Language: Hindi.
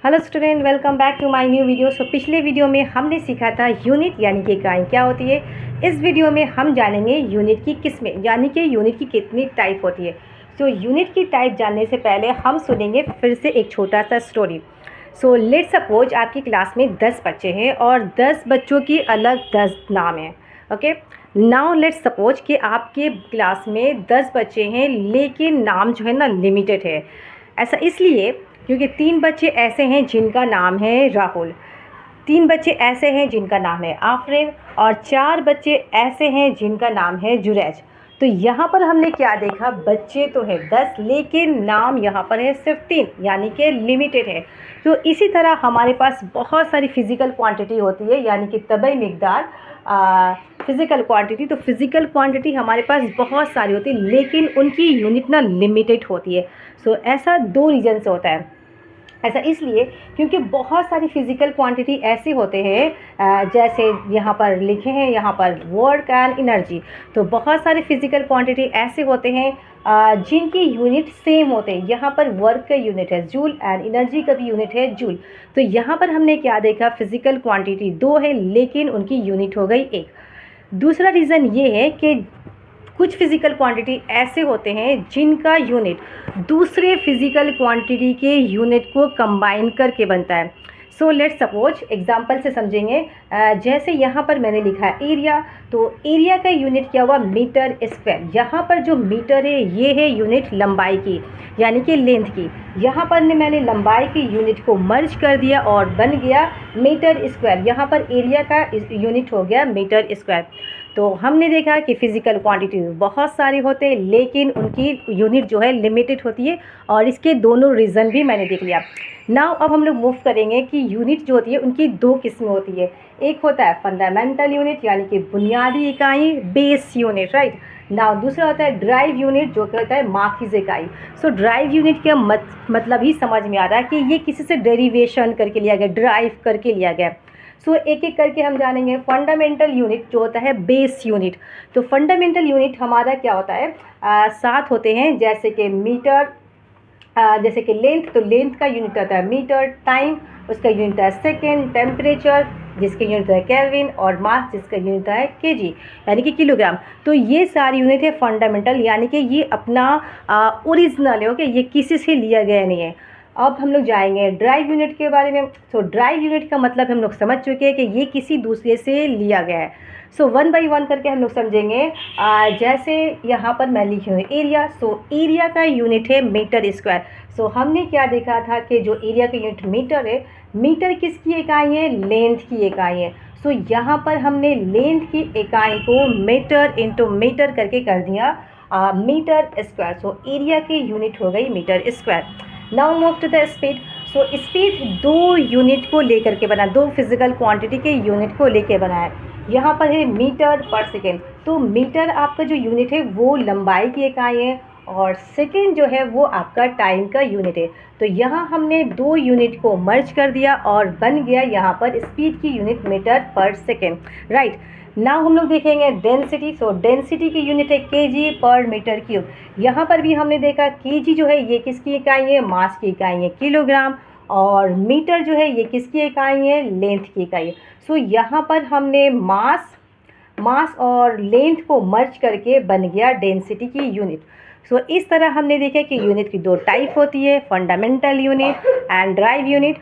Hello student, welcome back to my new video. So पिछले वीडियो में हमने सीखा था यूनिट यानी कि इकाई क्या होती है। इस वीडियो में हम जानेंगे यूनिट की किस्में यानी कि यूनिट की कितनी टाइप होती है। सो यूनिट की टाइप जानने से पहले हम सुनेंगे फिर से एक छोटा सा स्टोरी। सो लेट सपोज आपकी क्लास में 10 बच्चे हैं और 10 बच्चों की अलग 10 नाम हैं। ओके, नाउ लेट सपोज कि आपके क्लास में 10 बच्चे हैं लेकिन नाम जो है ना लिमिटेड है। ऐसा इसलिए क्योंकि 3 बच्चे ऐसे हैं जिनका नाम है राहुल, 3 बच्चे ऐसे हैं जिनका नाम है आफरीन और 4 बच्चे ऐसे हैं जिनका नाम है जुरैज। तो यहाँ पर हमने क्या देखा, बच्चे तो है 10 लेकिन नाम यहाँ पर है सिर्फ 3 यानी कि लिमिटेड है। तो इसी तरह हमारे पास बहुत सारी फिज़िकल क्वांटिटी होती है यानी कि तबई मिकदार फिज़िकल क्वांटिटी। तो फिज़िकल क्वांटिटी हमारे पास बहुत सारी होती है लेकिन उनकी यूनिट ना लिमिटेड होती है। सो ऐसा 2 रीज़न से होता है। ऐसा इसलिए क्योंकि बहुत सारी फिज़िकल क्वांटिटी ऐसे होते हैं, जैसे यहाँ पर लिखे हैं यहाँ पर वर्क एंड एनर्जी। तो बहुत सारे फिज़िकल क्वांटिटी ऐसे होते हैं जिनकी यूनिट सेम होते हैं। यहाँ पर वर्क का यूनिट है जूल एंड एनर्जी का भी यूनिट है जूल। तो यहाँ पर हमने क्या देखा, फिज़िकल क्वांटिटी 2 है लेकिन उनकी यूनिट हो गई 1। दूसरा रीज़न ये है कि कुछ फिज़िकल क्वांटिटी ऐसे होते हैं जिनका यूनिट दूसरे फिज़िकल क्वांटिटी के यूनिट को कंबाइन करके बनता है। सो लेट्स सपोज एग्जांपल से समझेंगे। जैसे यहाँ पर मैंने लिखा है एरिया, तो एरिया का यूनिट क्या हुआ, मीटर स्क्वायर। यहाँ पर जो मीटर है ये है यूनिट लंबाई की यानी कि लेंथ की। यहाँ पर मैंने लंबाई की यूनिट को मर्ज कर दिया और बन गया मीटर स्क्वायर। यहाँ पर एरिया का यूनिट हो गया मीटर स्क्वायर। तो हमने देखा कि फ़िज़िकल क्वांटिटी बहुत सारे होते हैं लेकिन उनकी यूनिट जो है लिमिटेड होती है और इसके दोनों रीज़न भी मैंने देख लिया। नाउ अब हम लोग मूव करेंगे कि यूनिट जो होती है उनकी 2 किस्में होती है। एक होता है फंडामेंटल यूनिट यानी कि बुनियादी इकाई, बेस यूनिट, राइट। नाउ दूसरा होता है ड्राइव यूनिट जो कि होता है माखिज़ इकाई। सो ड्राइव यूनिट का मतलब ही समझ में आ रहा है कि ये किसी से डेरिवेशन करके लिया गया, ड्राइव करके लिया गया। सो एक एक करके हम जानेंगे। फंडामेंटल यूनिट जो होता है बेस यूनिट। तो फंडामेंटल यूनिट हमारा क्या होता है, 7 होते हैं जैसे कि मीटर, जैसे कि लेंथ, तो लेंथ का यूनिट होता है मीटर, टाइम उसका यूनिट है सेकेंड, टेम्परेचर जिसका यूनिट है केल्विन और मास जिसका यूनिट है केजी यानी कि किलोग्राम। तो ये सारी यूनिट है फंडामेंटल यानी कि ये अपना ओरिजिनल है। ओके, ये किसी से लिया गया नहीं है। अब हम लोग जाएंगे ड्राइव यूनिट के बारे में। तो ड्राइव यूनिट का मतलब हम लोग समझ चुके हैं कि ये किसी दूसरे से लिया गया है। सो 1 बाई 1 करके हम लोग समझेंगे। जैसे यहाँ पर मैं लिखी हूँ एरिया। सो एरिया का यूनिट है मीटर स्क्वायर। सो हमने क्या देखा था कि जो एरिया का यूनिट मीटर है, मीटर किसकी इकाई है, लेंथ की इकाई है। सो यहाँ पर हमने लेंथ की इकाई को मीटर इंटू मीटर करके कर दिया मीटर स्क्वायर। सो एरिया की यूनिट हो गई metre square. Now move to the speed. So speed 2 unit को लेकर के बना, 2 फिजिकल क्वांटिटी के यूनिट को लेकर बना है। यहाँ पर है मीटर पर सेकेंड। तो मीटर आपका जो यूनिट है वो लंबाई की इकाई है और सेकेंड जो है वो आपका टाइम का यूनिट है। तो यहाँ हमने 2 यूनिट को मर्ज कर दिया और बन गया यहाँ पर स्पीड की यूनिट मीटर पर सेकेंड, राइट। नाउ हम लोग देखेंगे डेंसिटी। सो डेंसिटी की यूनिट है केजी पर मीटर क्यूब। यहाँ पर भी हमने देखा केजी जो है ये किसकी इकाई है, मास की इकाई है किलोग्राम, और मीटर जो है ये किसकी इकाई है, लेंथ की इकाई है। सो यहाँ पर हमने मास और लेंथ को मर्ज करके बन गया डेंसिटी की यूनिट। सो इस तरह हमने देखा कि यूनिट की 2 टाइप होती है, fundamental unit and drive unit.